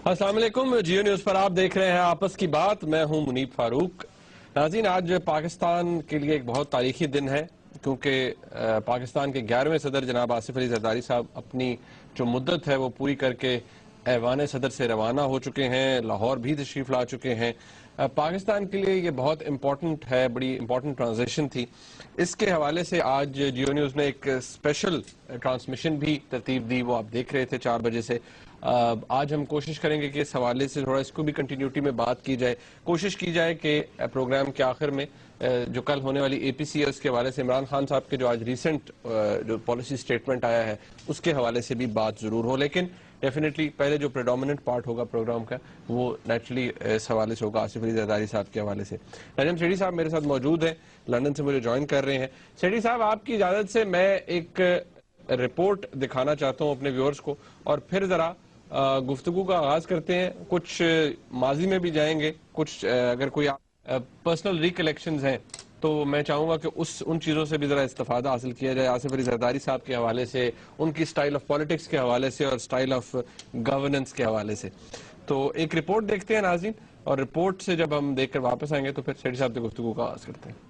السلام علیکم، جیو نیوز پر آپ دیکھ رہے ہیں آپس کی بات. میں ہوں منیب فاروق. ناظرین، آج پاکستان کے لیے ایک بہت تاریخی دن ہے کیونکہ پاکستان کے 11ویں صدر جناب آصف علی زرداری صاحب اپنی جو مدت ہے وہ پوری کر کے ایوان صدر سے روانہ ہو چکے ہیں. لاہور بھی تشریف لا چکے ہیں. پاکستان کے لیے یہ بہت امپورٹنٹ ہے، بڑی امپورٹنٹ ٹرانزیشن تھی. اس کے حوالے سے آج جیو نیوز نے ایک اسپیشل ٹرانسمیشن بھی ترتیب دی، وہ آپ دیکھ رہے تھے 4 بجے سے. آج ہم کوشش کریں گے کہ اس حوالے سے تھوڑا اس کو بھی کنٹینیوٹی میں بات کی جائے. کوشش کی جائے کہ پروگرام کے آخر میں جو کل ہونے والی اے پی سی ہے اس کے حوالے سے عمران خان صاحب کے جو آج ریسنٹ جو پالیسی سٹیٹمنٹ آیا ہے اس کے حوالے سے بھی بات ضرور ہو. لیکن ڈیفینیٹلی پہلے جو پریڈومیننٹ پارٹ ہوگا پروگرام کا وہ نیچرلی اس حوالے سے ہوگا آصف علی زرداری صاحب کے حوالے سے. نجم سیٹھی صاحب میرے ساتھ موجود ہیں، لندن سے مجھے جوائن کر رہے ہیں. سیٹھی صاحب، آپ کی اجازت سے میں ایک رپورٹ دکھانا چاہتا ہوں اپنے ویورز کو اور پھر ذرا گفتگو کا آغاز کرتے ہیں. کچھ ماضی میں بھی جائیں گے، کچھ اگر کوئی پرسنل ریکلیکشنز ہیں تو میں چاہوں گا کہ ان چیزوں سے بھی ذرا استفادہ حاصل کیا جائے آصف علی زرداری صاحب کے حوالے سے، ان کی سٹائل آف پالیٹکس کے حوالے سے اور سٹائل آف گورننس کے حوالے سے. تو ایک رپورٹ دیکھتے ہیں ناظرین، اور رپورٹ سے جب ہم دیکھ کر واپس آئیں گے تو پھر سیٹھی صاحب سے گفتگو کا آغاز کرتے ہیں.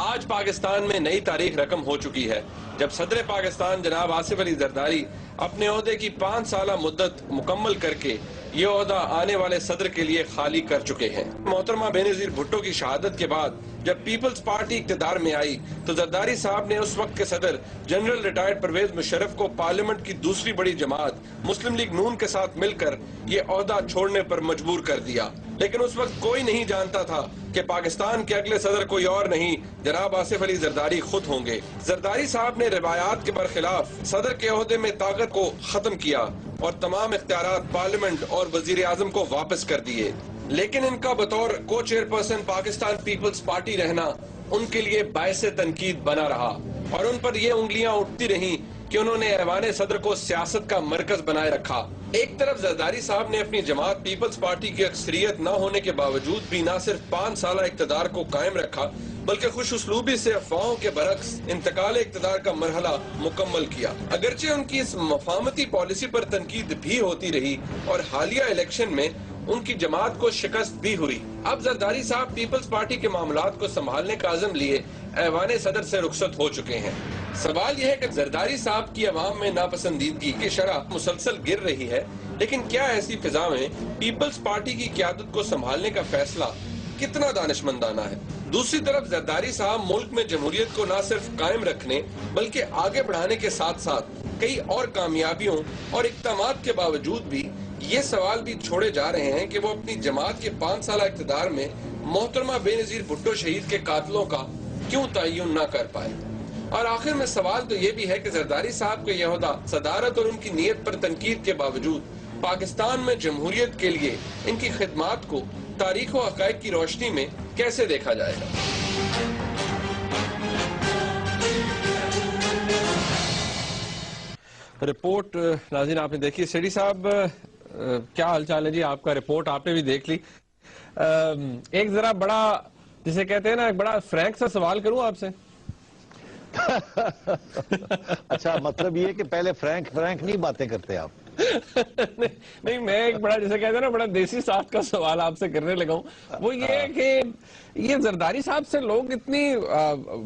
آج پاکستان میں نئی تاریخ رقم ہو چکی ہے جب صدر پاکستان جناب آصف علی زرداری اپنے عہدے کی 5 سالہ مدت مکمل کر کے یہ عہدہ آنے والے صدر کے لیے خالی کر چکے ہیں. محترمہ بینظیر بھٹو کی شہادت کے بعد جب پیپلز پارٹی اقتدار میں آئی تو زرداری صاحب نے اس وقت کے صدر جنرل ریٹائرڈ پرویز مشرف کو پارلیمنٹ کی دوسری بڑی جماعت مسلم لیگ نون کے ساتھ مل کر یہ عہدہ چھوڑنے پر مجبور کر دیا. لیکن اس وقت کوئی نہیں جانتا تھا کہ پاکستان کے اگلے صدر کوئی اور نہیں جناب آصف علی زرداری خود ہوں گے. زرداری صاحب نے روایات کے برخلاف صدر کے عہدے میں طاقت کو ختم کیا اور تمام اختیارات پارلیمنٹ اور وزیر اعظم کو واپس کر دیے. لیکن ان کا بطور کو چیئر پرسن پاکستان پیپلز پارٹی رہنا ان کے لیے باعث تنقید بنا رہا اور ان پر یہ انگلیاں اٹھتی رہیں کہ انہوں نے ایوان صدر کو سیاست کا مرکز بنائے رکھا. ایک طرف زرداری صاحب نے اپنی جماعت پیپلز پارٹی کی اکثریت نہ ہونے کے باوجود بھی نہ صرف 5 سالہ اقتدار کو قائم رکھا بلکہ خوش اسلوبی سے افواہوں کے برعکس انتقال اقتدار کا مرحلہ مکمل کیا. اگرچہ ان کی اس مفاہمتی پالیسی پر تنقید بھی ہوتی رہی اور حالیہ الیکشن میں ان کی جماعت کو شکست بھی ہوئی. اب زرداری صاحب پیپلز پارٹی کے معاملات کو سنبھالنے کا عزم لیے ایوان صدر سے رخصت ہو چکے ہیں. سوال یہ ہے کہ زرداری صاحب کی عوام میں ناپسندیدگی کی شرح مسلسل گر رہی ہے، لیکن کیا ایسی فضا میں پیپلز پارٹی کی قیادت کو سنبھالنے کا فیصلہ کتنا دانشمندانہ ہے؟ دوسری طرف زرداری صاحب ملک میں جمہوریت کو نہ صرف قائم رکھنے بلکہ آگے بڑھانے کے ساتھ ساتھ کئی اور کامیابیوں اور اقدامات کے باوجود بھی یہ سوال بھی چھوڑے جا رہے ہیں کہ وہ اپنی جماعت کے 5 سالہ اقتدار میں محترمہ بینظیر بھٹو شہید کے قاتلوں کا کیوں تعین نہ کر پائے. اور آخر میں سوال تو یہ بھی ہے کہ زرداری صاحب کو یہ عہدہ صدارت اور ان کی نیت پر تنقید کے باوجود پاکستان میں جمہوریت کے لیے ان کی خدمات کو تاریخ و حقائق کی روشنی میں کیسے دیکھا جائے گا؟ رپورٹ ناظرین آپ نے دیکھی. سیٹھی صاحب کیا حال چال ہے جی؟ آپ کا رپورٹ آپ نے بھی دیکھ لی. ایک ذرا بڑا جسے کہتے ہیں نا ایک بڑا فرینک سا سوال کروں آپ سے. اچھا، مطلب یہ کہ پہلے فرینک نہیں باتیں کرتے آپ؟ نہیں، میں ایک بڑا جیسے کہتے ہیں نا بڑا دیسی ساتھ کا سوال آپ سے کرنے لگا ہوں. وہ یہ ہے کہ یہ زرداری صاحب سے لوگ اتنی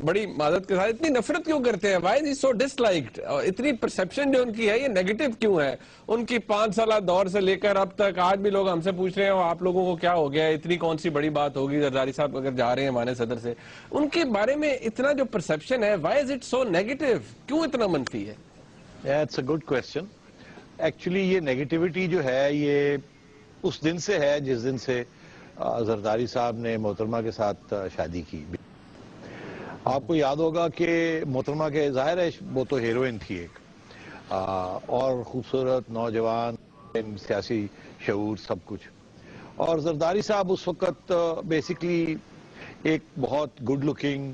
بڑی معذرت کے ساتھ اتنی نفرت کیوں کرتے ہیں؟ وائی از سو ڈس لائکڈ؟ اتنی پرسپشن جو ان کی ہے یہ نیگیٹو کیوں ہے؟ ان کی 5 سالہ دور سے لے کر اب تک آج بھی لوگ ہم سے پوچھ رہے ہیں آپ لوگوں کو کیا ہو گیا ہے، اتنی کون سی بڑی بات ہوگی زرداری صاحب اگر جا رہے ہیں ہمارے صدر سے؟ ان کے بارے میں اتنا جو پرسپشن ہے why is it so negative? کیوں اتنا منفی ہے؟ It's a good question. Actually یہ نیگیٹیوٹی جو ہے یہ اس دن سے ہے جس دن سے زرداری صاحب نے محترمہ کے ساتھ شادی کی. آپ کو یاد ہوگا کہ محترمہ کے ظاہر ہے وہ تو ہیروئن تھی ایک، اور خوبصورت نوجوان، سیاسی شعور سب کچھ. اور زرداری صاحب اس وقت بیسیکلی ایک بہت گڈ لکنگ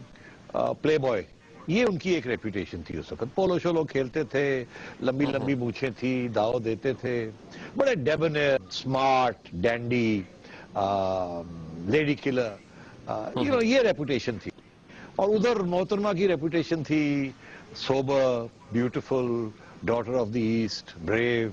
پلے بوائے، یہ ان کی ایک ریپوٹیشن تھی اس وقت. پولو شولو کھیلتے تھے، لمبی لمبی مونچھیں تھی، داؤ دیتے تھے، بڑے ڈیبنر، سمارٹ، ڈینڈی، لیڈی کلر، یہ ریپوٹیشن تھی. اور ادھر محترمہ کی ریپوٹیشن تھی sober, beautiful, daughter of the East, brave,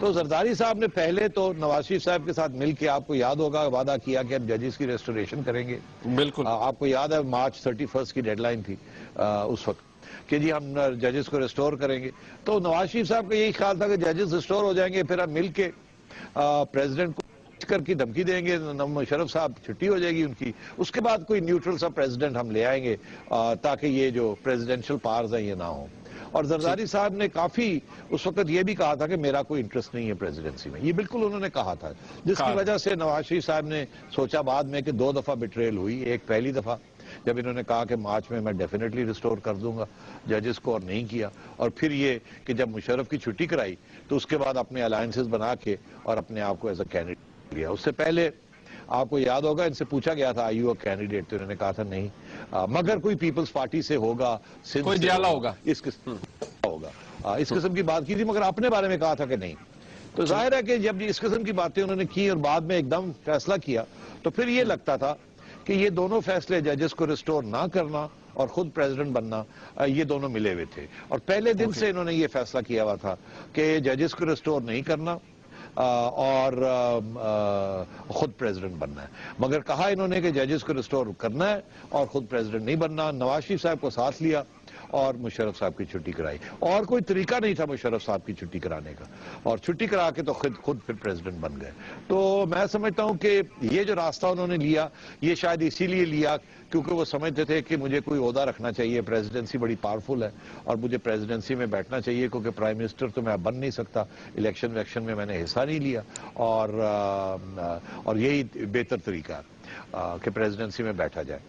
تو زرداری صاحب نے پہلے تو نواز شریف صاحب کے ساتھ مل کے، آپ کو یاد ہوگا، وعدہ کیا کہ ہم ججز کی ریسٹوریشن کریں گے. بالکل آپ کو یاد ہے مارچ 31 کی ڈیڈ لائن تھی اس وقت کہ جی ہم ججز کو ریسٹور کریں گے. تو نواز شریف صاحب کا یہی خیال تھا کہ ججز ریسٹور ہو جائیں گے، پھر ہم مل کے پریزیڈنٹ کو کر کی دھمکی دیں گے، مشرف صاحب چھٹی ہو جائے گی ان کی، اس کے بعد کوئی نیوٹرل سا پریزیڈنٹ ہم لے آئیں گے تاکہ یہ جو پریزیڈنشل پاورز ہیں یہ نہ ہوں. اور زرداری صاحب نے کافی اس وقت یہ بھی کہا تھا کہ میرا کوئی انٹرسٹ نہیں ہے پریزیڈنسی میں، یہ بالکل انہوں نے کہا تھا، جس کی وجہ سے نواز شریف صاحب نے سوچا بعد میں کہ 2 دفعہ بٹریل ہوئی. ایک پہلی دفعہ جب انہوں نے کہا کہ مارچ میں ڈیفینیٹلی ریسٹور کر دوں گا ججز کو، اور نہیں کیا. اور پھر یہ کہ جب مشرف کی چھٹی کرائی تو اس کے بعد اپنے الائنسز بنا کے اور اپنے آپ کو ایز اے کینڈیڈیٹ لیا. اس سے پہلے آپ کو یاد ہوگا ان سے پوچھا گیا تھا آئی یو اے کینڈیڈیٹ، تو انہوں نے کہا تھا نہیں، مگر کوئی پیپلز پارٹی سے ہوگا، کوئی ڈیالہ ہوگا، اس قسم کی بات کی تھی، مگر اپنے بارے میں کہا تھا کہ نہیں. تو ظاہر ہے کہ جب اس قسم کی باتیں انہوں نے کی اور بعد میں ایک دم فیصلہ کیا تو پھر یہ لگتا تھا کہ یہ دونوں فیصلے ججز کو ریسٹور نہ کرنا اور خود پریزیڈنٹ بننا یہ دونوں ملے ہوئے تھے. اور پہلے دن سے انہوں نے یہ فیصلہ کیا ہوا تھا کہ ججز کو ریسٹور نہیں کرنا اور خود پریزیڈنٹ بننا ہے. مگر کہا انہوں نے کہ ججز کو ریسٹور کرنا ہے اور خود پریزیڈنٹ نہیں بننا. نواز شریف صاحب کو ساتھ لیا اور مشرف صاحب کی چھٹی کرائی، اور کوئی طریقہ نہیں تھا مشرف صاحب کی چھٹی کرانے کا، اور چھٹی کرا کے تو خود پھر پریزیڈنٹ بن گئے. تو میں سمجھتا ہوں کہ یہ جو راستہ انہوں نے لیا یہ شاید اسی لیے لیا کیونکہ وہ سمجھتے تھے کہ مجھے کوئی عہدہ رکھنا چاہیے، پریزیڈنسی بڑی پاورفل ہے اور مجھے پریزیڈنسی میں بیٹھنا چاہیے کیونکہ پرائم منسٹر تو میں اب بن نہیں سکتا، الیکشن میں میں نے حصہ نہیں لیا، اور یہی بہتر طریقہ ہے کہ پریزیڈنسی میں بیٹھا جائے.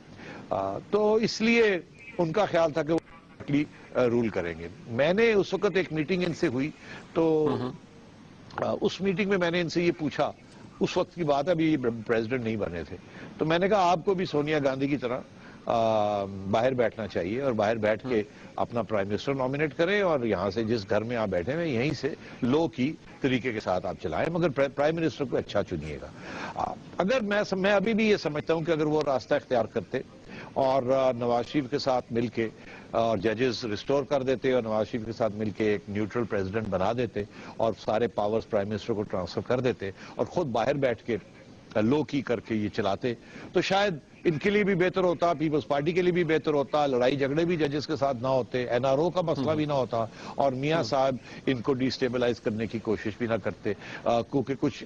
تو اس لیے ان کا خیال تھا کہ رول کریں گے. میں نے اس وقت ایک میٹنگ ان سے ہوئی تو اس میٹنگ میں میں نے ان سے یہ پوچھا، اس وقت کی بات ہے، ابھی پریزیڈنٹ نہیں بنے تھے، تو میں نے کہا آپ کو بھی سونیا گاندھی کی طرح باہر بیٹھنا چاہیے اور باہر بیٹھ کے اپنا پرائم منسٹر نامنیٹ کریں اور یہاں سے جس گھر میں آپ بیٹھے ہیں یہیں سے لو کی طریقے کے ساتھ آپ چلائیں، مگر پرائم منسٹر کو اچھا چنیے گا. اگر میں ابھی بھی یہ سمجھتا ہوں کہ اگر وہ راستہ اختیار کرتے اور نواز شریف کے ساتھ مل کے اور ججز ریسٹور کر دیتے اور نواز شریف کے ساتھ مل کے ایک نیوٹرل پریزیڈنٹ بنا دیتے اور سارے پاورز پرائم منسٹر کو ٹرانسفر کر دیتے اور خود باہر بیٹھ کے لو کی کر کے یہ چلاتے تو شاید ان کے لیے بھی بہتر ہوتا، پیپلز پارٹی کے لیے بھی بہتر ہوتا، لڑائی جھگڑے بھی ججز کے ساتھ نہ ہوتے، این آر او کا مسئلہ بھی نہ ہوتا اور میاں صاحب ان کو ڈی سٹیبلائز کرنے کی کوشش بھی نہ کرتے کیونکہ کچھ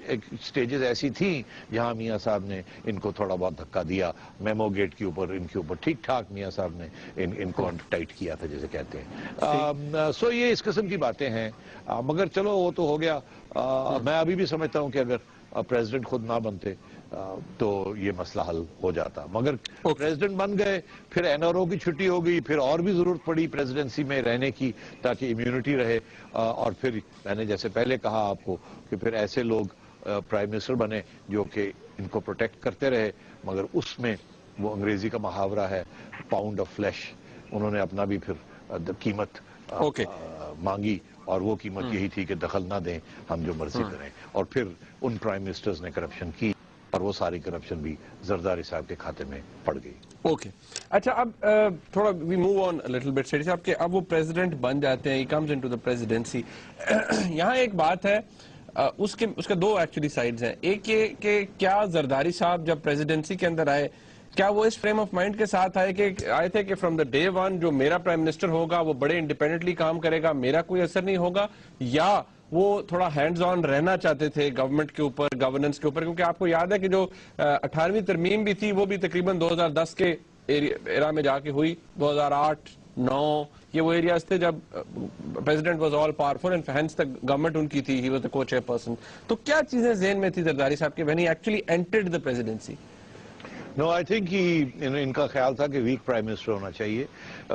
سٹیجز ایسی تھیں جہاں میاں صاحب نے ان کو تھوڑا بہت دھکا دیا، میمو گیٹ کے اوپر ان کے اوپر ٹھیک ٹھاک میاں صاحب نے ان کو ٹائٹ کیا تھا جیسے کہتے ہیں. سو یہ اس قسم کی باتیں ہیں، مگر چلو وہ تو ہو گیا. میں ابھی بھی سمجھتا ہوں کہ اگر پریزیڈنٹ خود نہ بنتے تو یہ مسئلہ حل ہو جاتا، مگر پریزیڈنٹ بن گئے، پھر این آر او کی چھٹی ہو گئی، پھر اور بھی ضرورت پڑی پریزیڈنسی میں رہنے کی تاکہ امیونٹی رہے، اور پھر میں نے جیسے پہلے کہا آپ کو کہ پھر ایسے لوگ پرائم منسٹر بنے جو کہ ان کو پروٹیکٹ کرتے رہے، مگر اس میں وہ انگریزی کا محاورہ ہے پاؤنڈ آف فلیش، انہوں نے اپنا بھی پھر قیمت مانگی اور وہ قیمت یہی تھی کہ دخل نہ دیں، ہم جو مرضی کریں. اور پھر ان پرائم منسٹرز نے کرپشن کی اور وہ ساری کرپشن بھی زرداری صاحب کے کھاتے میں پڑ گئی. اوکے اچھا، اب تھوڑا we move on little bit سیڈی صاحب کہ اب وہ پریزیڈنٹ بن جاتے ہیں، he comes into the presidency. یہاں ایک بات ہے، اس کے دو ایکچولی سائیڈز ہیں. ایک یہ کہ کیا زرداری صاحب جب پریزیڈنسی کے اندر آئے کیا وہ اس فریم آف مائنڈ کے ساتھ آئے تھے کہ فرام دا ڈے ون جو میرا پرائم منسٹر ہوگا وہ بڑے انڈیپینڈنٹلی کام کرے گا، میرا کوئی اثر نہیں ہوگا، یا وہ تھوڑا ہینڈز آن رہنا چاہتے تھے گورنمنٹ کے اوپر، گورننس کے اوپر؟ کیونکہ آپ کو یاد ہے کہ جو 18ویں ترمیم بھی تھی وہ بھی تقریباً 2010 کے ایرا میں جا کے ہوئی، 2008-9 یہ وہ ایریاز تھے جب president was all powerful and hence تک گورنمنٹ ان کی تھی، ہی واز دا کو چیئر پرسن. تو کیا چیزیں ذہن میں تھی زرداری صاحب کے when he actually entered the presidency؟ No I think ان کا خیال تھا کہ ویک پرائم منسٹر ہونا چاہیے،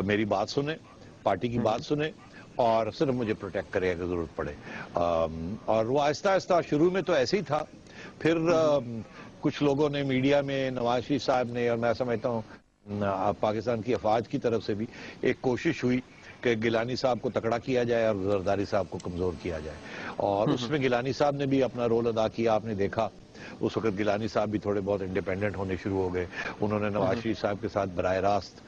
میری بات سنیں، پارٹی کی بات سنیں اور صرف مجھے پروٹیکٹ کرے اگر ضرورت پڑے. اور وہ آہستہ آہستہ شروع میں تو ایسے ہی تھا، پھر کچھ لوگوں نے میڈیا میں، نواز شریف صاحب نے، اور میں سمجھتا ہوں پاکستان کی افواج کی طرف سے بھی ایک کوشش ہوئی کہ گیلانی صاحب کو تکڑا کیا جائے اور زرداری صاحب کو کمزور کیا جائے، اور اس میں گیلانی صاحب نے بھی اپنا رول ادا کیا. آپ نے دیکھا اس وقت گیلانی صاحب بھی تھوڑے بہت انڈیپینڈنٹ ہونے شروع ہو گئے، انہوں نے نواز شریف صاحب کے ساتھ براہ راست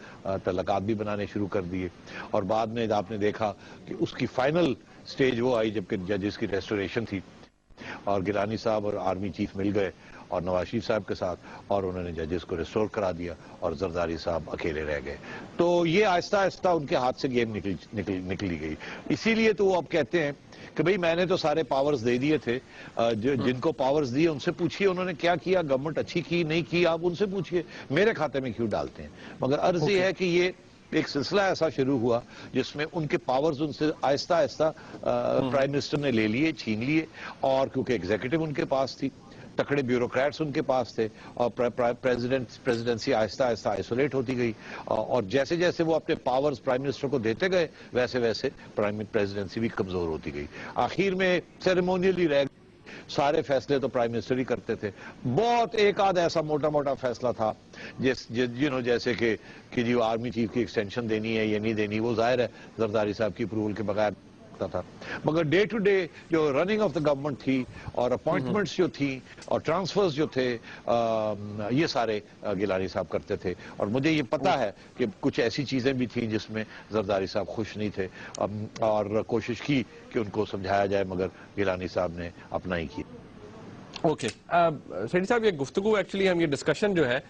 تعلقات بھی بنانے شروع کر دیے، اور بعد میں آپ نے دیکھا کہ اس کی فائنل سٹیج وہ آئی جبکہ ججز کی ریسٹوریشن تھی اور گیلانی صاحب اور آرمی چیف مل گئے اور نواز شریف صاحب کے ساتھ اور انہوں نے ججز کو ریسٹور کرا دیا اور زرداری صاحب اکیلے رہ گئے. تو یہ آہستہ آہستہ ان کے ہاتھ سے گیم نکلی گئی. اسی لیے تو وہ اب کہتے ہیں کہ بھئی میں نے تو سارے پاورز دے دیے تھے, جن کو پاورز دیے ان سے پوچھیے انہوں نے کیا کیا, گورنمنٹ اچھی کی نہیں کی, آپ ان سے پوچھیے, میرے کھاتے میں کیوں ڈالتے ہیں. مگر عرض یہ ہے کہ یہ ایک سلسلہ ایسا شروع ہوا جس میں ان کے پاورز ان سے آہستہ آہستہ پرائم منسٹر نے لے لیے, چھین لیے, اور کیونکہ ایگزیکٹو ان کے پاس تھی, تکڑے بیوروکریٹس ان کے پاس تھے, اور پریزیڈنسی آہستہ آہستہ آئسولیٹ ہوتی گئی, اور جیسے جیسے وہ اپنے پاورز پرائم منسٹر کو دیتے گئے ویسے ویسے پریزیڈنسی بھی کمزور ہوتی گئی. آخر میں سیریمونیلی رہ گئی, سارے فیصلے تو پرائم منسٹر ہی کرتے تھے. بہت ایک آدھ ایسا موٹا موٹا فیصلہ تھا جیسے کہ جی آرمی چیف کی ایکسٹینشن دینی ہے یا نہیں دینی, وہ ظاہر ہے زرداری صاحب کی اپروول کے بغیر تھا. مگر ڈے ٹو ڈے جو رننگ آف دا گورنمنٹ تھی اور اپوائنٹمنٹس جو تھی اور ٹرانسفرز جو تھے, یہ سارے گیلانی صاحب کرتے تھے. اور مجھے یہ پتا ہے کہ کچھ ایسی چیزیں بھی تھیں جس میں زرداری صاحب خوش نہیں تھے, اور کوشش کی کہ ان کو سمجھایا جائے, مگر گیلانی صاحب نے اپنا ہی کیا. اوکے سیٹھی صاحب, یہ گفتگو ایکچولی ہم یہ ڈسکشن جو ہے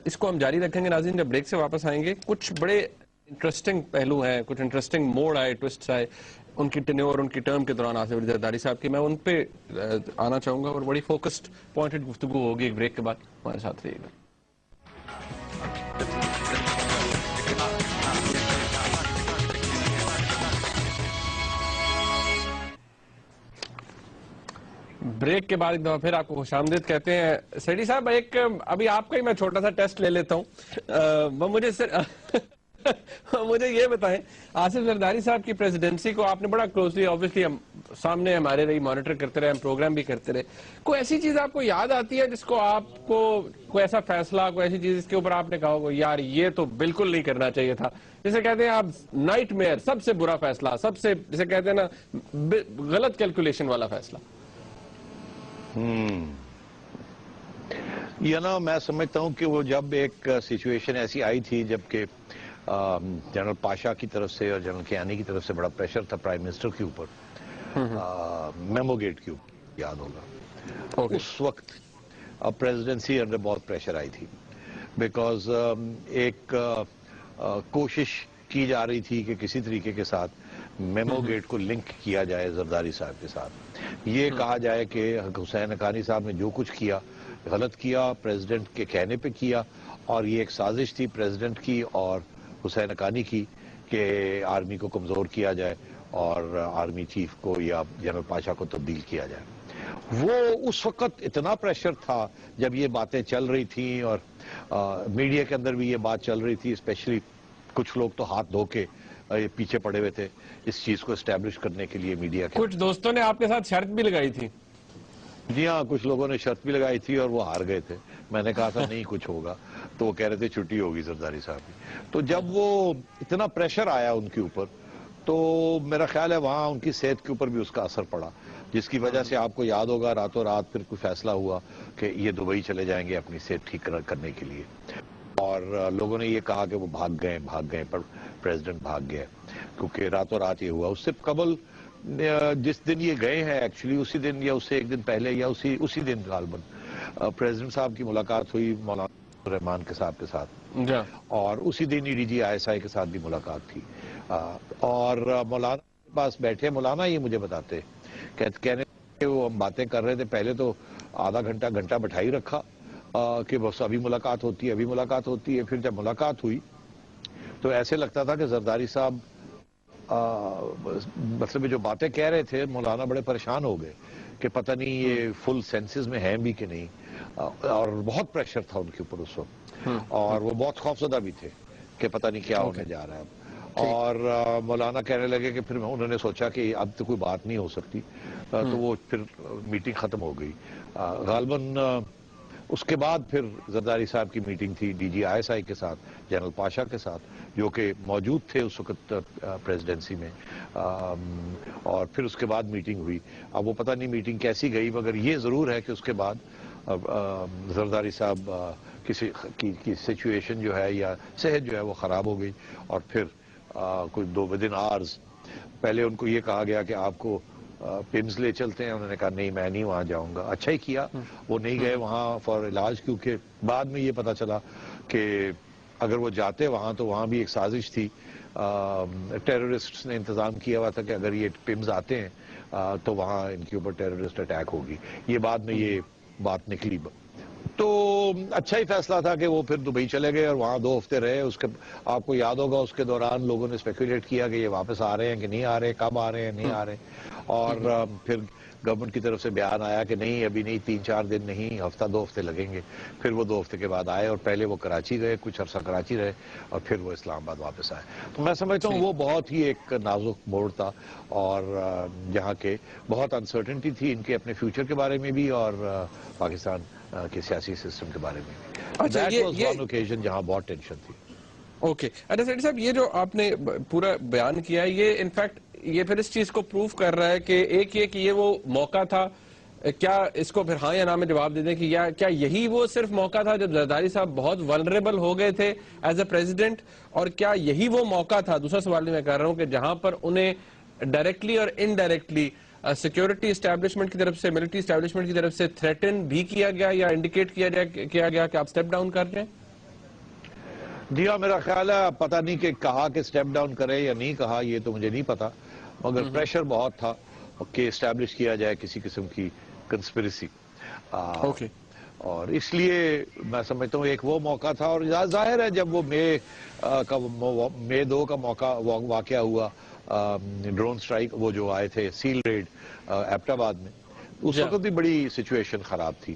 اس کو ہم جاری رکھیں گے ناظرین جب بریک سے واپس آئیں گے. کچھ بڑے انٹرسٹنگ پہلو ہیں, کچھ انٹرسٹنگ موڑ آئے, ٹوسٹس آئے ان کی ٹینیور, ان کی ٹرم کے دوران آصف علی زرداری صاحب کی, میں ان پہ آنا چاہوں گا اور بڑی فوکسڈ پوائنٹڈ گفتگو ہوگی. ایک بریک کے بعد ہمارے ساتھ رہیے گا. بریک کے بعد ایک دفعہ پھر آپ کو خوش آمدید کہتے ہیں. سیٹھی صاحب, ایک ابھی آپ کا ہی میں چھوٹا سا ٹیسٹ لے لیتا ہوں. مجھے یہ بتائیں, آصف زرداری صاحب کی پریزیڈنسی کو آپ نے بڑا کلوزلی آبویسلی ہم سامنے ہمارے رہی, مانیٹر کرتے رہے, ہم پروگرام بھی کرتے رہے. کوئی ایسی چیز آپ کو یاد آتی ہے جس کو آپ کو, کوئی ایسا فیصلہ, کوئی ایسی چیز جس کے اوپر آپ نے کہا ہوگا یار یہ تو بالکل نہیں کرنا چاہیے تھا, جسے کہتے ہیں آپ نائٹ میئر, سب سے برا فیصلہ, سب سے جسے کہتے ہیں نا غلط کیلکولیشن والا فیصلہ؟ یہ نا میں سمجھتا ہوں کہ وہ جب ایک سچویشن ایسی آئی تھی جب کہ جنرل پاشا کی طرف سے اور جنرل کیانی کی طرف سے بڑا پریشر تھا پرائم منسٹر کے اوپر, میمو گیٹ کے اوپر, یاد ہوگا اس وقت پریزیڈنسی انڈر بہت پریشر آئی تھی, بیکاز ایک کوشش کی جا رہی تھی کہ کسی طریقے کے ساتھ میمو گیٹ کو لنک کیا جائے زرداری صاحب کے ساتھ. یہ کہا جائے کہ حسین حقانی صاحب نے جو کچھ کیا غلط کیا, پریزیڈنٹ کے کہنے پہ کیا, اور یہ ایک سازش تھی پریزیڈنٹ کی اور حسین حقانی کی کہ آرمی کو کمزور کیا جائے اور آرمی چیف کو یا جنرل پاشا کو تبدیل کیا جائے. وہ اس وقت اتنا پریشر تھا جب یہ باتیں چل رہی تھیں, اور میڈیا کے اندر بھی یہ بات چل رہی تھی, اسپیشلی کچھ لوگ تو ہاتھ دھو کے پیچھے پڑے ہوئے تھے اس چیز کو اسٹیبلش کرنے کے لیے میڈیا کے. کچھ دوستوں نے آپ کے ساتھ شرط بھی لگائی تھی. جی ہاں, کچھ لوگوں نے شرط بھی لگائی تھی اور وہ ہار گئے تھے. میں نے کہا تھا نہیں کچھ ہوگا, تو وہ کہہ رہے تھے چھٹی ہوگی زرداری صاحب کی. تو جب وہ اتنا پریشر آیا ان کے اوپر, تو میرا خیال ہے وہاں ان کی صحت کے اوپر بھی اس کا اثر پڑا, جس کی وجہ سے آپ کو یاد ہوگا راتوں رات پھر کوئی فیصلہ ہوا کہ یہ دبئی چلے جائیں گے اپنی صحت ٹھیک کرنے کے لیے. اور لوگوں نے یہ کہا کہ وہ بھاگ گئے, پر پریزیڈنٹ بھاگ گئے, کیونکہ راتوں رات یہ ہوا. اس سے قبل جس دن یہ گئے ہیں ایکچولی اسی دن یا اس سے ایک دن پہلے یا اسی دن غالباً پریزیڈنٹ صاحب کی ملاقات ہوئی مولانا رحمان کے صاحب کے ساتھ, اور اسی دن ای ڈی جی ISI کے ساتھ بھی ملاقات تھی. اور مولانا کے پاس بیٹھے, مولانا یہ مجھے بتاتے کہنے کہ وہ ہم باتیں کر رہے تھے, پہلے تو آدھا گھنٹہ بٹھائی رکھا کہ بس ابھی ملاقات ہوتی ہے. پھر جب ملاقات ہوئی تو ایسے لگتا تھا کہ زرداری صاحب مطلب جو باتیں کہہ رہے تھے, مولانا بڑے پریشان ہو گئے کہ پتہ نہیں یہ فل سینسز میں ہیں بھی کہ نہیں, اور بہت پریشر تھا ان کے اوپر اس وقت, اور وہ بہت خوفزدہ بھی تھے کہ پتہ نہیں کیا ہونے جا رہا ہے. اور مولانا کہنے لگے کہ پھر انہوں نے سوچا کہ اب تو کوئی بات نہیں ہو سکتی, تو وہ پھر میٹنگ ختم ہو گئی. غالباً اس کے بعد پھر زرداری صاحب کی میٹنگ تھی DG ISI کے ساتھ, جنرل پاشا کے ساتھ, جو کہ موجود تھے اس وقت پریزیڈنسی میں, اور پھر اس کے بعد میٹنگ ہوئی. اب وہ پتہ نہیں میٹنگ کیسی گئی, مگر یہ ضرور ہے کہ اس کے بعد زرداری صاحب کی سچویشن جو ہے یا صحت جو ہے وہ خراب ہو گئی, اور پھر کوئی ودن آورز پہلے ان کو یہ کہا گیا کہ آپ کو پمز لے چلتے ہیں، انہوں نے کہا نہیں میں نہیں وہاں جاؤں گا. اچھا ہی کیا وہ نہیں گئے وہاں فار علاج، کیونکہ بعد میں یہ پتا چلا کہ اگر وہ جاتے وہاں تو وہاں بھی ایک سازش تھی. ٹیررسٹس نے انتظام کیا ہوا تھا کہ اگر یہ پمز آتے ہیں تو وہاں ان کے اوپر ٹیررسٹ اٹیک ہوگی. یہ بعد میں یہ بات نکلی. تو اچھا ہی فیصلہ تھا کہ وہ پھر دبئی چلے گئے اور وہاں 2 ہفتے رہے. اس کے آپ کو یاد ہوگا اس کے دوران لوگوں نے اسپیکولیٹ کیا کہ یہ واپس آ رہے ہیں کہ نہیں آ رہے، کب آ رہے ہیں نہیں آ رہے. اور پھر گورنمنٹ کی طرف سے بیان آیا کہ نہیں ابھی نہیں، 3-4 دن نہیں، ہفتہ 2 ہفتے لگیں گے. پھر وہ 2 ہفتے کے بعد آئے اور پہلے وہ کراچی گئے، کچھ عرصہ کراچی رہے اور پھر وہ اسلام آباد واپس آئے. تو میں سمجھتا ہوں وہ بہت ہی ایک نازک موڑ تھا، اور جہاں کے بہت انسرٹنٹی تھی ان کے اپنے فیوچر کے بارے میں بھی اور پاکستان کے سیاسی سسٹم کے بارے میں بھی. دیٹ واز ون اوکیزن جہاں بہت ٹینشن تھی. اوکے سیٹھی صاحب، یہ جو آپ نے پورا بیان کیا یہ انفیکٹ یہ پھر اس چیز کو پروف کر رہا ہے کہ ایک یہ کہ یہ وہ موقع تھا. کیا اس کو پھر ہاں یا نہ میں جواب دے دیں کہ کیا یہی وہ صرف موقع تھا جب زرداری صاحب بہت ولنریبل ہو گئے تھے ایز اے پریزیڈنٹ، اور کیا یہی وہ موقع تھا، دوسرا سوال میں کر رہا ہوں، کہ جہاں پر انہیں ڈائریکٹلی اور انڈائریکٹلی سیکیورٹی اسٹیبلشمنٹ کی طرف سے، ملٹری اسٹیبلشمنٹ کی طرف سے تھریٹن بھی کیا گیا یا انڈیکیٹ کیا گیا کہ آپ سٹیپ ڈاؤن کر جائیں؟ جی ہاں، میرا خیال ہے پتہ نہیں کہ کہا کہ سٹیپ ڈاؤن کرے یا نہیں کہا، یہ تو مجھے نہیں پتا، مگر پریشر بہت تھا کہ اسٹیبلش کیا جائے کسی قسم کی کنسپریسی. اور اس لیے میں سمجھتا ہوں ایک وہ موقع تھا. اور ظاہر ہے جب وہ مئی 2 کا موقع واقعہ ہوا، ڈرون سٹرائک، وہ جو آئے تھے سیل ریڈ ایبٹ آباد میں، اس وقت بھی بڑی سچویشن خراب تھی.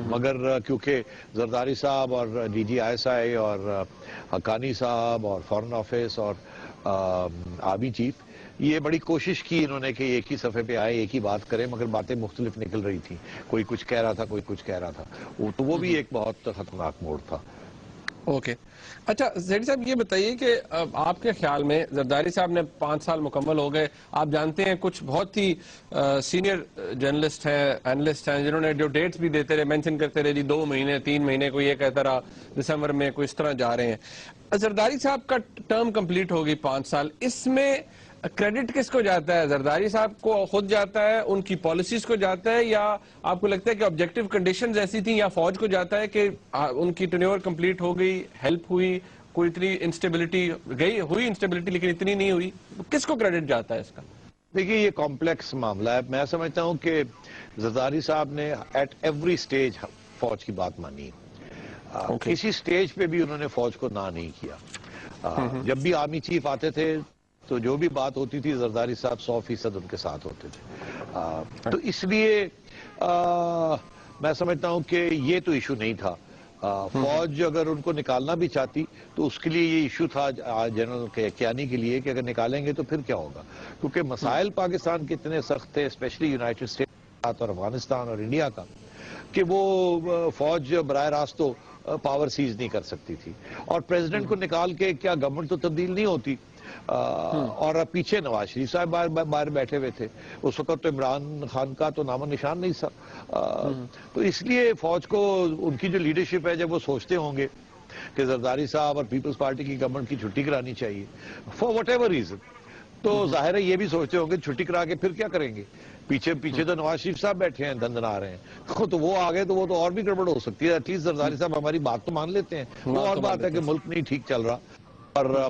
مگر کیونکہ زرداری صاحب اور D G I S I اور حقانی صاحب اور فارن آفس اور آرمی چیف، یہ بڑی کوشش کی انہوں نے کہ ایک ہی صفحے پہ آئے، ایک ہی بات کریں، مگر باتیں مختلف نکل رہی تھیں. کوئی کچھ کہہ رہا تھا، کوئی کچھ کہہ رہا تھا. تو وہ بھی ایک بہت خطرناک موڑ تھا. اوکے اچھا سیٹھی صاحب، یہ بتائیے کہ آپ کے خیال میں زرداری صاحب نے 5 سال مکمل ہو گئے، آپ جانتے ہیں کچھ بہت ہی سینئر جرنلسٹ ہیں، اینالسٹ ہیں، جنہوں نے جو ڈیٹس بھی دیتے رہے، مینشن کرتے رہے، جی 2 مہینے 3 مہینے، کوئی یہ کہتا رہا دسمبر میں، کوئی اس طرح جا رہے ہیں. زرداری صاحب کا ٹرم کمپلیٹ ہوگی 5 سال، اس میں کریڈٹ کس کو جاتا ہے؟ زرداری صاحب کو خود جاتا ہے، ان کی پالیسیز کو جاتا ہے، یا آپ کو لگتا ہے کہ آبجیکٹیو کنڈیشنز ایسی تھیں، یا فوج کو جاتا ہے کہ ان کی ٹینیور کمپلیٹ ہو گئی، ہیلپ ہوئی، کوئی اتنی انسٹیبلٹی ہوئی انسٹیبلٹی لیکن اتنی نہیں ہوئی، کس کو کریڈٹ جاتا ہے اس کا؟ دیکھیے یہ کمپلیکس معاملہ ہے. میں سمجھتا ہوں کہ زرداری صاحب نے ایٹ ایوری سٹیج فوج کی بات مانی. کسی سٹیج پہ بھی انہوں نے فوج کو نہ نہیں کیا. جب بھی آرمی چیف آتے تھے تو جو بھی بات ہوتی تھی زرداری صاحب 100% ان کے ساتھ ہوتے تھے. تو اس لیے میں سمجھتا ہوں کہ یہ تو ایشو نہیں تھا. فوج اگر ان کو نکالنا بھی چاہتی تو اس کے لیے یہ ایشو تھا جنرل کیانی کے لیے کہ اگر نکالیں گے تو پھر کیا ہوگا، کیونکہ مسائل پاکستان کے اتنے سخت تھے، اسپیشلی یونائٹڈ اسٹیٹس اور افغانستان اور انڈیا کا، کہ وہ فوج براہ راست تو پاور سیز نہیں کر سکتی تھی. اور پریزیڈنٹ کو نکال کے کیا گورنمنٹ تو تبدیل نہیں ہوتی. اور پیچھے نواز شریف صاحب باہر بیٹھے ہوئے تھے اس وقت، تو عمران خان کا تو نام و نشان نہیں تھا. تو اس لیے فوج کو ان کی جو لیڈرشپ ہے، جب وہ سوچتے ہوں گے کہ زرداری صاحب اور پیپلز پارٹی کی گورنمنٹ کی چھٹی کرانی چاہیے فار واٹ ایور ریزن، تو ظاہر ہے یہ بھی سوچتے ہوں گے چھٹی کرا کے پھر کیا کریں گے. پیچھے تو نواز شریف صاحب بیٹھے ہیں، دندنا رہے ہیں، تو وہ آگے تو وہ تو اور بھی گڑبڑ ہو سکتی ہے. ایٹ لیسٹ زرداری صاحب ہماری بات تو مان لیتے ہیں. وہ اور بات ہے کہ ملک نہیں ٹھیک چل رہا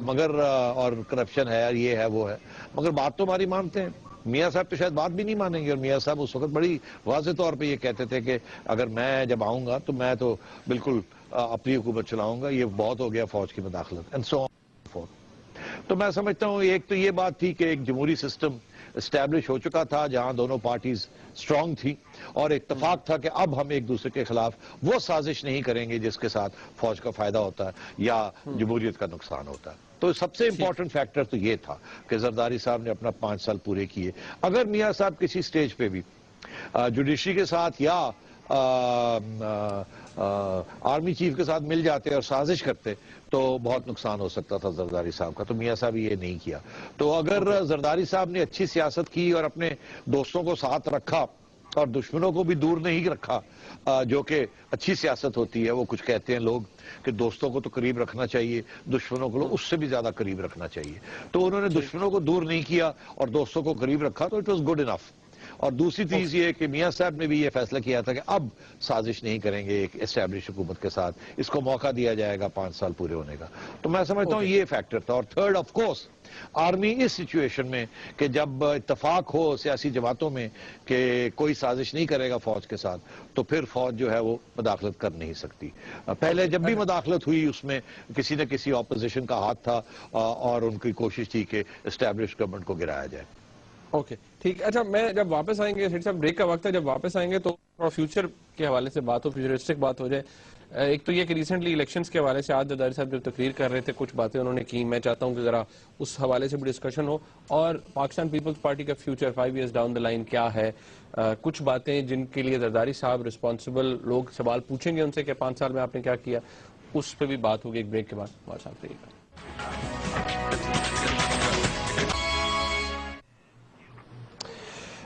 مگر اور کرپشن ہے، یہ ہے وہ ہے، مگر بات تو ہماری مانتے ہیں. میاں صاحب تو شاید بات بھی نہیں مانیں گے. اور میاں صاحب اس وقت بڑی واضح طور پہ یہ کہتے تھے کہ اگر میں جب آؤں گا تو میں تو بالکل اپنی حکومت چلاؤں گا، یہ بہت ہو گیا فوج کی مداخلت اینڈ سو آن. تو میں سمجھتا ہوں ایک تو یہ بات تھی کہ ایک جمہوری سسٹم اسٹیبلش ہو چکا تھا جہاں دونوں پارٹیز سٹرونگ تھی، اور اتفاق تھا کہ اب ہم ایک دوسرے کے خلاف وہ سازش نہیں کریں گے جس کے ساتھ فوج کا فائدہ ہوتا ہے یا جمہوریت کا نقصان ہوتا ہے. تو سب سے امپورٹنٹ فیکٹر تو یہ تھا کہ زرداری صاحب نے اپنا 5 سال پورے کیے. اگر میاں صاحب کسی سٹیج پہ بھی جوڈیشری کے ساتھ یا آرمی چیف کے ساتھ مل جاتے اور سازش کرتے تو بہت نقصان ہو سکتا تھا زرداری صاحب کا. تو میاں صاحب یہ نہیں کیا. تو اگر زرداری صاحب نے اچھی سیاست کی اور اپنے دوستوں کو ساتھ رکھا اور دشمنوں کو بھی دور نہیں رکھا، جو کہ اچھی سیاست ہوتی ہے. وہ کچھ کہتے ہیں لوگ کہ دوستوں کو تو قریب رکھنا چاہیے، دشمنوں کو اس سے بھی زیادہ قریب رکھنا چاہیے. تو انہوں نے دشمنوں کو دور نہیں کیا اور دوستوں کو قریب رکھا، تو اٹ واز گڈ انف. اور دوسری چیز یہ کہ میاں صاحب نے بھی یہ فیصلہ کیا تھا کہ اب سازش نہیں کریں گے ایک اسٹیبلش حکومت کے ساتھ، اس کو موقع دیا جائے گا 5 سال پورے ہونے کا. تو میں سمجھتا ہوں یہ فیکٹر تھا. اور تھرڈ آف کورس آرمی اس سچویشن میں کہ جب اتفاق ہو سیاسی جماعتوں میں کہ کوئی سازش نہیں کرے گا فوج کے ساتھ، تو پھر فوج جو ہے وہ مداخلت کر نہیں سکتی. پہلے جب بھی مداخلت ہوئی اس میں کسی نہ کسی اپوزیشن کا ہاتھ تھا اور ان کی کوشش تھی کہ اسٹیبلش گورنمنٹ کو گرایا جائے. اوکے ٹھیک. اچھا میں جب واپس آئیں گے سیٹھی صاحب، بریک کا وقت ہے، جب واپس آئیں گے تو فیوچر کے حوالے سے بات ہو، فیوچرسٹک بات ہو جائے. ایک تو یہ کہ ریسنٹلی الیکشنز کے حوالے سے آج زرداری صاحب جب تقریر کر رہے تھے کچھ باتیں انہوں نے کی، میں چاہتا ہوں کہ ذرا اس حوالے سے بھی ڈسکشن ہو. اور پاکستان پیپلز پارٹی کا future 5 years down the line کیا ہے، کچھ باتیں جن کے لیے زرداری صاحب رسپانسبل، لوگ سوال پوچھیں گے ان سے کہ 5 سال میں آپ نے کیا کیا، اس پہ بھی بات ہوگی ایک بریک کے بعد. ہمارے ساتھ رہیے گا.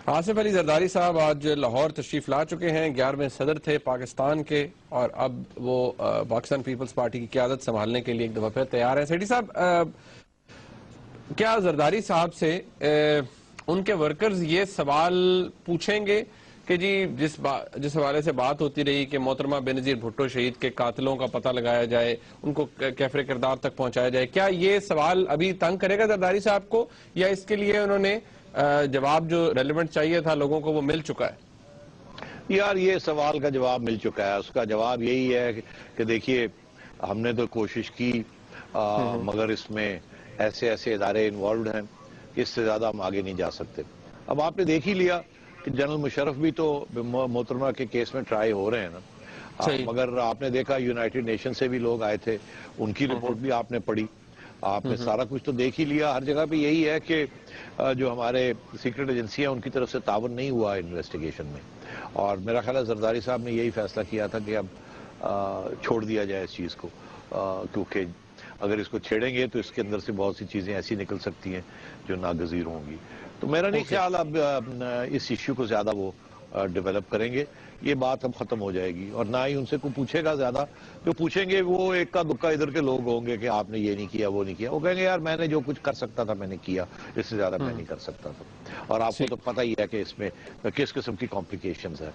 آصف علی زرداری صاحب آج لاہور تشریف لا چکے ہیں، 11ویں صدر تھے پاکستان کے، اور اب وہ پاکستان پیپلز پارٹی کی قیادت سنبھالنے کے لیے ایک دفعہ پھر تیار ہیں. سیٹھی صاحب، کیا زرداری صاحب سے ان کے ورکرز یہ سوال پوچھیں گے کہ جی جس حوالے سے بات ہوتی رہی کہ محترمہ بینظیر بھٹو شہید کے قاتلوں کا پتہ لگایا جائے، ان کو کیفر کردار تک پہنچایا جائے، کیا یہ سوال ابھی تنگ کرے گا زرداری صاحب کو، یا اس کے لیے انہوں نے جواب جو ریلیونٹ چاہیے تھا لوگوں کو وہ مل چکا ہے؟ یار یہ سوال کا جواب مل چکا ہے. اس کا جواب یہی ہے کہ دیکھیے ہم نے تو کوشش کی، مگر اس میں ایسے ادارے انوالوڈ ہیں کہ اس سے زیادہ ہم آگے نہیں جا سکتے. اب آپ نے دیکھ ہی لیا کہ جنرل مشرف بھی تو محترمہ کے کیس میں ٹرائی ہو رہے ہیں نا. مگر آپ نے دیکھا یونائٹڈ نیشن سے بھی لوگ آئے تھے، ان کی رپورٹ بھی آپ نے پڑھی، آپ نے سارا کچھ تو دیکھ ہی لیا. ہر جگہ پہ یہی ہے کہ جو ہمارے سیکرٹ ایجنسی ہیں ان کی طرف سے تعاون نہیں ہوا انویسٹیگیشن میں. اور میرا خیال ہے زرداری صاحب نے یہی فیصلہ کیا تھا کہ اب چھوڑ دیا جائے اس چیز کو، کیونکہ اگر اس کو چھیڑیں گے تو اس کے اندر سے بہت سی چیزیں ایسی نکل سکتی ہیں جو ناگزیر ہوں گی. تو میرا نہیں خیال اب اس ایشو کو زیادہ وہ ڈیولپ کریں گے. یہ بات اب ختم ہو جائے گی، اور نہ ہی ان سے کوئی پوچھے گا زیادہ. جو پوچھیں گے وہ ایک کا دکا ادھر کے لوگ ہوں گے کہ آپ نے یہ نہیں کیا وہ نہیں کیا. وہ کہیں گے یار میں نے جو کچھ کر سکتا تھا میں نے کیا، اس سے زیادہ میں نہیں کر سکتا تھا. اور آپ کو تو پتہ ہی ہے کہ اس میں کس قسم کی کمپلیکیشنز ہیں.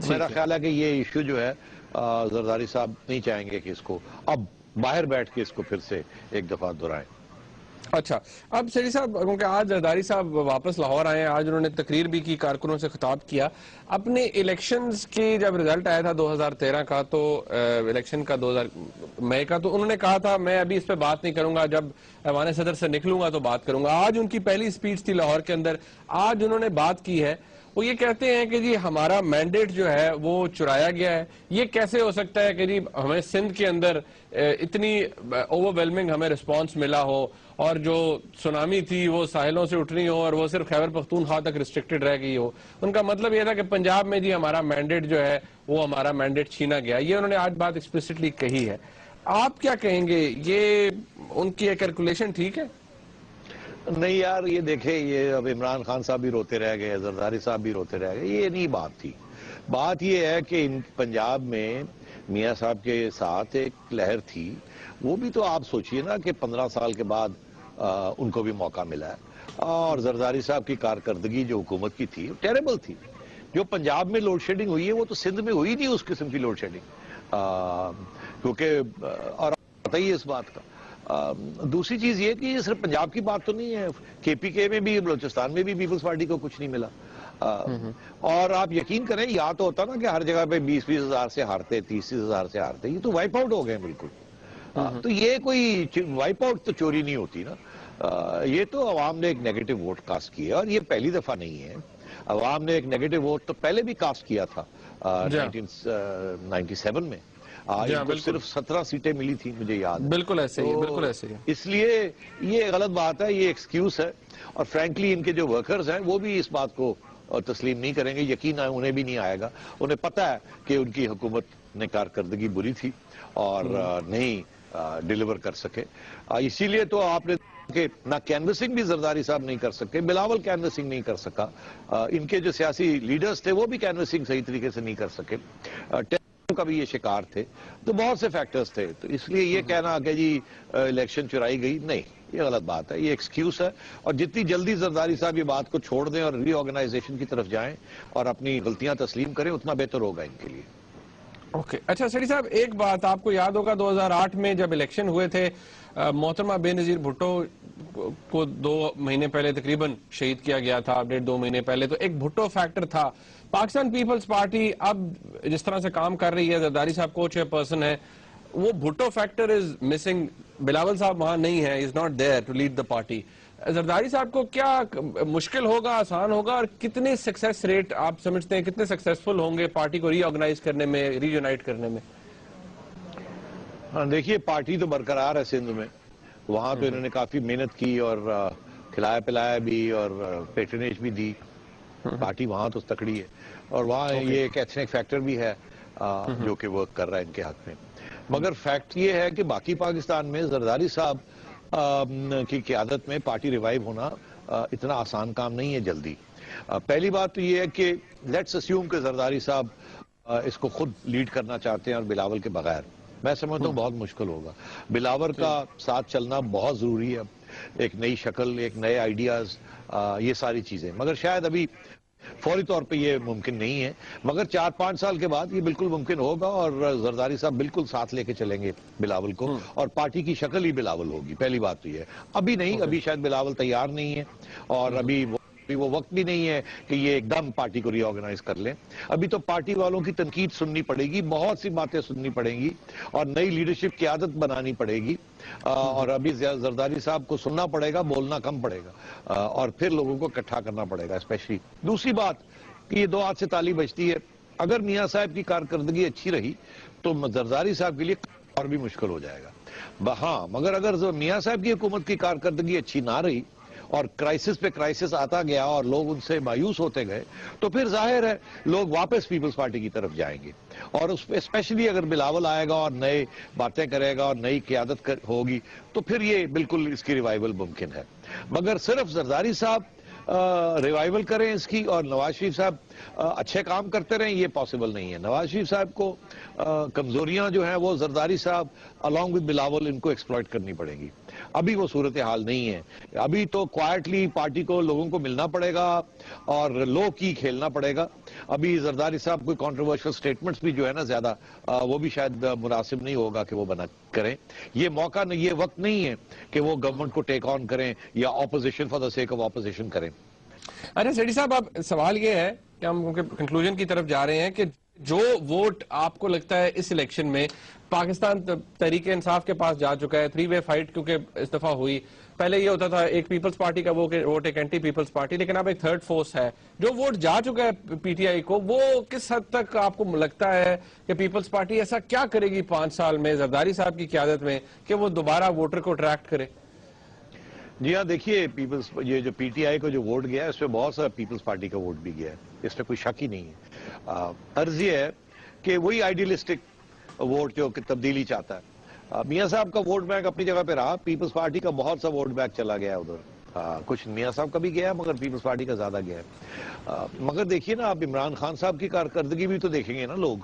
میرا خیال ہے کہ یہ ایشو جو ہے زرداری صاحب نہیں چاہیں گے کہ اس کو اب باہر بیٹھ کے اس کو پھر سے ایک دفعہ دہرائیں. اچھا، اب سیٹھی صاحب کیونکہ آج زرداری صاحب واپس لاہور آئے ہیں، آج انہوں نے تقریر بھی کی، کارکنوں سے خطاب کیا. اپنے الیکشنز کی جب رزلٹ آیا تھا 2013 کا، تو الیکشن کا 2000 مئی کا، تو انہوں نے کہا تھا میں ابھی اس پہ بات نہیں کروں گا، جب ایوان صدر سے نکلوں گا تو بات کروں گا. آج ان کی پہلی سپیچ تھی لاہور کے اندر، آج انہوں نے بات کی ہے. وہ یہ کہتے ہیں کہ جی ہمارا مینڈیٹ جو ہے وہ چرایا گیا ہے. یہ کیسے ہو سکتا ہے کہ جی ہمیں سندھ کے اندر اتنی اوور ویلمنگ ہمیں رسپانس ملا ہو، اور جو سونامی تھی وہ ساحلوں سے اٹھنی ہو اور وہ صرف خیبر پختونخوا تک ریسٹرکٹڈ رہ گئی ہو. ان کا مطلب یہ تھا کہ پنجاب میں جی ہمارا مینڈیٹ جو ہے وہ ہمارا مینڈیٹ چھینا گیا. یہ انہوں نے آج بات ایکسپلیسٹلی کہی ہے. آپ کیا کہیں گے، یہ ان کی ایک کیلکولیشن ٹھیک ہے؟ نہیں یار، یہ دیکھیں، یہ اب عمران خان صاحب بھی روتے رہ گئے، زرداری صاحب بھی روتے رہ گئے. یہ نہیں بات تھی. بات یہ ہے کہ پنجاب میں میاں صاحب کے ساتھ ایک لہر تھی. وہ بھی تو آپ سوچئے نا کہ 15 سال کے بعد ان کو بھی موقع ملا ہے. اور زرداری صاحب کی کارکردگی جو حکومت کی تھی ٹیریبل تھی. جو پنجاب میں لوڈ شیڈنگ ہوئی ہے وہ تو سندھ میں ہوئی نہیں اس قسم کی لوڈ شیڈنگ، کیونکہ اور پتہ ہی ہے اس بات کا. دوسری چیز یہ کہ یہ صرف پنجاب کی بات تو نہیں ہے، کے پی کے میں بھی، بلوچستان میں بھی پیپلز پارٹی کو کچھ نہیں ملا. اور آپ یقین کریں، یا تو ہوتا نا کہ ہر جگہ پہ 20-20 ہزار سے ہارتے، 30 ہزار سے ہارتے، یہ تو وائپ آؤٹ ہو گئے بالکل. تو یہ کوئی وائپ آؤٹ تو چوری نہیں ہوتی نا. یہ تو عوام نے ایک نیگیٹو ووٹ کاسٹ کیا، اور یہ پہلی دفعہ نہیں ہے. عوام نے ایک نیگیٹو ووٹ تو پہلے بھی کاسٹ کیا تھا 1997 میں. ان کو صرف 17 سیٹیں ملی تھی مجھے یاد ہے. بالکل ایسے ہی ہے، بالکل ایسے ہی ہے. اس لیے یہ غلط بات ہے، یہ ایکسکیوز ہے. اور فرینکلی ان کے جو ورکرز ہیں وہ بھی اس بات کو تسلیم نہیں کریں گے. یقین انہیں بھی نہیں آئے گا. انہیں پتہ ہے کہ ان کی حکومت نے کارکردگی بری تھی اور نہیں ڈیلیور کر سکے. اسی لیے تو آپ نے کہ نہ کینوسنگ بھی زرداری صاحب نہیں کر سکے, بلاول کینوسنگ نہیں کر سکا, ان کے جو سیاسی لیڈرز تھے وہ بھی کینوسنگ صحیح طریقے سے نہیں کر سکے, کا بھی یہ شکار تھے. تو بہت سے فیکٹرز تھے. تو اس لیے یہ کہنا کہ جی الیکشن چرائی گئی, نہیں, یہ غلط بات ہے, یہ ایکسکیوز ہے. اور جتنی جلدی زرداری صاحب یہ بات کو چھوڑ دیں اور ری آرگنائزیشن کی طرف جائیں اور اپنی غلطیاں تسلیم کریں, اتنا بہتر ہوگا ان کے لیے. اوکے, اچھا سیٹھی صاحب, ایک بات آپ کو یاد ہوگا 2008 میں جب الیکشن ہوئے تھے, محترمہ بے نظیر بھٹو کو 2 مہینے پہلے تقریباً شہید کیا گیا تھا, 1.5-2 مہینے پہلے. تو ایک بھٹو فیکٹر تھا. پاکستان پیپلز پارٹی اب جس طرح سے کام کر رہی ہے, زرداری صاحب کو چیئر پرسن ہے, وہ Bhutto factor is missing. Bilawal صاحب وہاں نہیں ہے, is not there to lead the party. Zardari صاحب کو کیا مشکل ہوگا, آسان ہوگا, اور کتنی سکسیس ریٹ آپ سمجھتے ہیں, کتنے سکسیسفل ہوں گے پارٹی کو ری آرگنائز کرنے میں, ری یونائٹ کرنے میں؟ ہاں دیکھیے, پارٹی تو برقرار ہے سندھ میں. وہاں تو انہوں نے کافی محنت کی اور کھلایا پلایا بھی اور پیٹرنیج بھی دی. پارٹی وہاں تو تکڑی ہے, اور وہاں یہ ایک ایتھنک فیکٹر بھی ہے جو کہ ورک کر رہا ہے ان کے حق میں. مگر فیکٹ یہ ہے کہ باقی پاکستان میں زرداری صاحب کی قیادت میں پارٹی ریوائیو ہونا اتنا آسان کام نہیں ہے جلدی. پہلی بات تو یہ ہے کہ لیٹس اسیوم کہ زرداری صاحب اس کو خود لیڈ کرنا چاہتے ہیں اور بلاول کے بغیر. میں سمجھتا ہوں بہت مشکل ہوگا. بلاول کا ساتھ چلنا بہت ضروری ہے, ایک نئی شکل, ایک نئے آئیڈیاز, یہ ساری چیزیں. مگر شاید ابھی فوری طور پہ یہ ممکن نہیں ہے, مگر 4-5 سال کے بعد یہ بالکل ممکن ہوگا, اور زرداری صاحب بالکل ساتھ لے کے چلیں گے بلاول کو, اور پارٹی کی شکل ہی بلاول ہوگی. پہلی بات تو یہ ہے. ابھی نہیں, ابھی شاید بلاول تیار نہیں ہے, اور ابھی وہ وقت بھی نہیں ہے کہ یہ ایک دم پارٹی کو ری آرگنائز کر لیں. ابھی تو پارٹی والوں کی تنقید سننی پڑے گی, بہت سی باتیں سننی پڑیں گی, اور نئی لیڈرشپ کی عادت بنانی پڑے گی, اور ابھی زرداری صاحب کو سننا پڑے گا, بولنا کم پڑے گا, اور پھر لوگوں کو اکٹھا کرنا پڑے گا. اسپیشلی دوسری بات کہ یہ 2 ہاتھ سے تالی بجتی ہے, اگر میاں صاحب کی کارکردگی اچھی رہی تو زرداری صاحب کے لیے اور بھی مشکل ہو جائے گا. ہاں, مگر اگر میاں صاحب کی حکومت کی کارکردگی اچھی نہ رہی اور کرائسس پہ کرائسس آتا گیا اور لوگ ان سے مایوس ہوتے گئے, تو پھر ظاہر ہے لوگ واپس پیپلز پارٹی کی طرف جائیں گے. اور اس پہ اسپیشلی اگر بلاول آئے گا اور نئے باتیں کرے گا اور نئی قیادت ہوگی, تو پھر یہ بالکل اس کی ریوائیول ممکن ہے. مگر صرف زرداری صاحب ریوائیول کریں اس کی اور نواز شریف صاحب اچھے کام کرتے رہیں, یہ پاسبل نہیں ہے. نواز شریف صاحب کو کمزوریاں جو ہیں وہ زرداری صاحب along with بلاول ان کو ایکسپلائٹ کرنی پڑیں گی. ابھی وہ صورتحال نہیں ہے. ابھی تو کوائٹلی پارٹی کو لوگوں کو ملنا پڑے گا اور لو کی کھیلنا پڑے گا. ابھی زرداری صاحب کوئی کانٹروورشل سٹیٹمنٹس بھی جو ہے نا زیادہ, وہ بھی شاید مناسب نہیں ہوگا کہ وہ بنا کریں. یہ موقع نہیں, یہ وقت نہیں ہے کہ وہ گورنمنٹ کو ٹیک آن کریں یا opposition for the sake of opposition کریں. اچھا سیٹھی صاحب, اب سوال یہ ہے کہ ہم کنکلوژن کی طرف جا رہے ہیں کہ جو ووٹ آپ کو لگتا ہے اس الیکشن میں پاکستان تحریک انصاف کے پاس جا چکا ہے, 3-way فائٹ کیونکہ اس دفعہ ہوئی. پہلے یہ ہوتا تھا ایک پیپلز پارٹی کا ووٹ, ایک اینٹی پیپلز پارٹی, لیکن اب ایک تھرڈ فورس ہے. جو ووٹ جا چکا ہے پی ٹی آئی کو, وہ کس حد تک آپ کو لگتا ہے کہ پیپلز پارٹی ایسا کیا کرے گی 5 سال میں زرداری صاحب کی قیادت میں کہ وہ دوبارہ ووٹر کو اٹریکٹ کرے؟ جی ہاں, دیکھیے یہ جو پی ٹی آئی کو جو ووٹ گیا ہے اس میں بہت سارا پیپلز پارٹی کا ووٹ بھی گیا ہے, اس میں کوئی شک ہی نہیں ہے. عرض یہ ہے کہ وہی آئیڈیلسٹک ووٹ جو کہ تبدیلی چاہتا ہے. میاں صاحب کا ووٹ بینک اپنی جگہ پہ رہا, پیپلز پارٹی کا بہت سا ووٹ بینک چلا گیا ادھر. کچھ میاں صاحب کا بھی گیا ہے مگر پیپلز پارٹی کا زیادہ گیا ہے. مگر دیکھیے نا, آپ عمران خان صاحب کی کارکردگی بھی تو دیکھیں گے نا لوگ.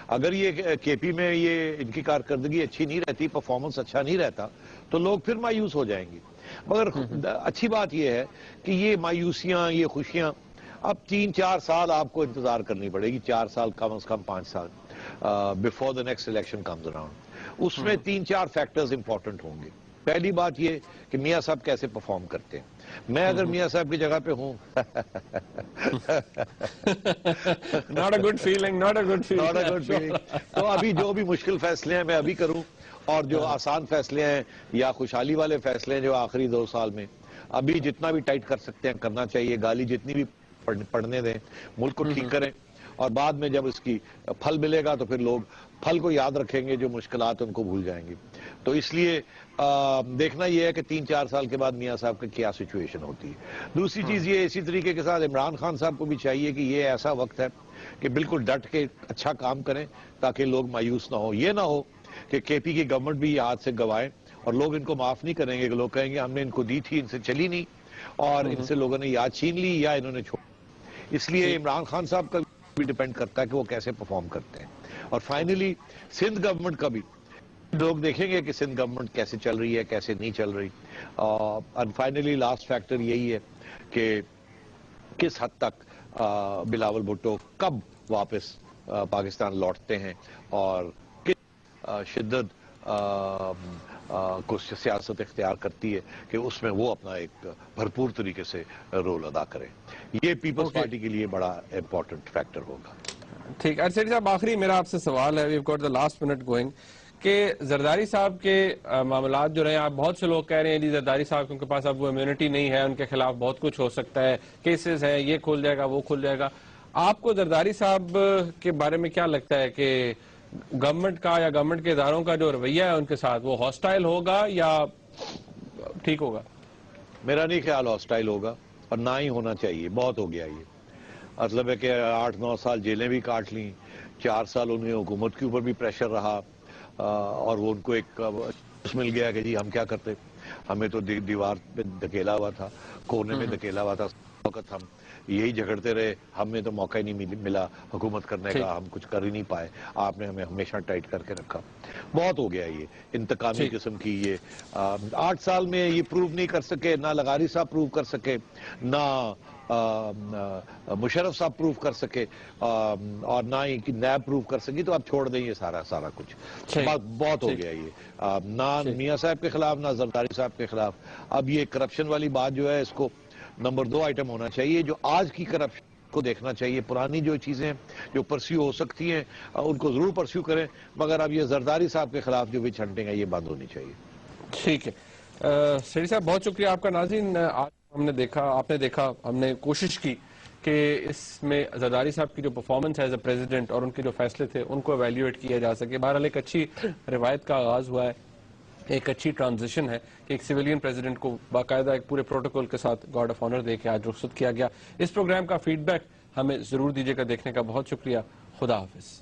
اگر یہ کے پی میں یہ ان کی کارکردگی اچھی نہیں رہتی, پرفارمنس اچھا نہیں رہتا, تو لوگ پھر مایوس ہو جائیں گے. مگر اچھی بات یہ ہے کہ یہ مایوسیاں, یہ خوشیاں اب 3-4 سال آپ کو انتظار کرنی پڑے گی, 4 سال کم از کم 5 سال before the next election comes around. اس میں 3-4 فیکٹرز امپورٹنٹ ہوں گے. پہلی بات یہ کہ میاں صاحب کیسے پرفارم کرتے ہیں. میں اگر میاں صاحب کی جگہ پہ ہوں not a good feeling, not a good feeling. تو ابھی جو بھی مشکل فیصلے ہیں میں ابھی کروں, اور جو آسان فیصلے ہیں یا خوشحالی والے فیصلے ہیں جو آخری 2 سال میں, ابھی جتنا بھی ٹائٹ کر سکتے ہیں کرنا چاہیے. گالی جتنی بھی پڑھنے دیں, ملک کو ٹھیک کریں, اور بعد میں جب اس کی پھل ملے گا تو پھر لوگ پھل کو یاد رکھیں گے, جو مشکلات ان کو بھول جائیں گے. تو اس لیے دیکھنا یہ ہے کہ 3-4 سال کے بعد میاں صاحب کی کیا سچویشن ہوتی ہے. دوسری چیز یہ, اسی طریقے کے ساتھ عمران خان صاحب کو بھی چاہیے کہ یہ ایسا وقت ہے کہ بالکل ڈٹ کے اچھا کام کریں تاکہ لوگ مایوس نہ ہو. یہ نہ ہو کہ کے پی کی گورنمنٹ بھی یہ ہاتھ سے گوائیں اور لوگ ان کو معاف نہیں کریں گے کہ لوگ کہیں گے ہم نے ان کو دی تھی، ان سے چلی نہیں، اور ان سے لوگوں نے یا چھین لی یا انہوں نے چھوڑ. اس لیے عمران خان صاحب کا بھی ڈیپینڈ کرتا ہے کہ وہ کیسے پرفارم کرتے ہیں. اور فائنلی سندھ گورنمنٹ کا بھی لوگ دیکھیں گے کہ سندھ گورنمنٹ کیسے چل رہی ہے، کیسے نہیں چل رہی. اور فائنلی لاسٹ فیکٹر یہی ہے کہ کس حد تک بلاول بھٹو کب واپس پاکستان لوٹتے ہیں اور کس شدت کو سیاست اختیار کرتی ہے کہ اس میں وہ اپنا ایک بھرپور طریقے سے رول ادا کرے. یہ پیپلز پارٹی کے لیے بڑا امپورٹنٹ فیکٹر ہوگا. ٹھیک ہے سیٹھی صاحب، آخری میرا آپ سے سوال ہے، we've got the last minute going، کہ زرداری صاحب کے معاملات جو رہے ہیں، آپ بہت سے لوگ کہہ رہے ہیں جی زرداری صاحب کے پاس اب وہ امیونٹی نہیں ہے، ان کے خلاف بہت کچھ ہو سکتا ہے، کیسز ہیں، یہ کھل جائے گا وہ کھل جائے گا. آپ کو زرداری صاحب کے بارے میں کیا لگتا ہے کہ گورنمنٹ کا یا گورنمنٹ کے اداروں کا جو رویہ ہے ان کے ساتھ وہ ہاسٹائل ہوگا یا ٹھیک ہوگا؟ میرا نہیں خیال ہاسٹائل ہوگا، اور نہ ہی ہونا چاہیے. بہت ہو گیا یہ. مطلب ہے کہ 8-9 سال جیلیں بھی کاٹ لیں، 4 سال انہیں حکومت کے اوپر بھی پریشر رہا، اور وہ ان کو ایک مل گیا کہ جی ہم کیا کرتے، ہمیں تو دیوار پہ دھکیلا ہوا تھا، کونے میں دھکیلا ہوا تھا. وقت ہم یہی جھگڑتے رہے، ہمیں تو موقع ہی نہیں ملا حکومت کرنے کا، ہم کچھ کر ہی نہیں پائے، آپ نے ہمیں ہمیشہ ٹائٹ کر کے رکھا. بہت ہو گیا یہ انتقامی قسم کی. یہ 8 سال میں یہ پروو نہیں کر سکے، نہ لغاری صاحب پروو کر سکے، نہ مشرف صاحب پروو کر سکے، اور نہ ہی نیب پروو کر سکی. تو آپ چھوڑ دیں یہ سارا کچھ. بہت ہو گیا یہ، نہ میاں صاحب کے خلاف نہ زرداری صاحب کے خلاف. اب یہ کرپشن والی بات جو ہے، اس کو نمبر 2 آئٹم ہونا چاہیے. جو آج کی کرپشن کو دیکھنا چاہیے، پرانی جو چیزیں جو پرسیو ہو سکتی ہیں ان کو ضرور پرسیو کریں، مگر اب یہ زرداری صاحب کے خلاف جو وچ ہنٹنگ ہے یہ بند ہونی چاہیے. ٹھیک ہے سیٹھی صاحب، بہت شکریہ آپ کا. ناظرین، آج آپ نے دیکھا، ہم نے کوشش کی کہ اس میں زرداری صاحب کی جو پرفارمنس ہے ایز اے پریزیڈنٹ اور ان کے جو فیصلے تھے ان کو ایویلیویٹ کیا جا سکے. بہرحال ایک اچھی روایت کا آغاز ہوا ہے، ایک اچھی ٹرانزیشن ہے کہ ایک سویلین پریزیڈنٹ کو باقاعدہ ایک پورے پروٹوکول کے ساتھ گارڈ آف آنر دے کے آج رخصت کیا گیا. اس پروگرام کا فیڈ بیک ہمیں ضرور دیجیے گا. دیکھنے کا بہت شکریہ. خدا حافظ.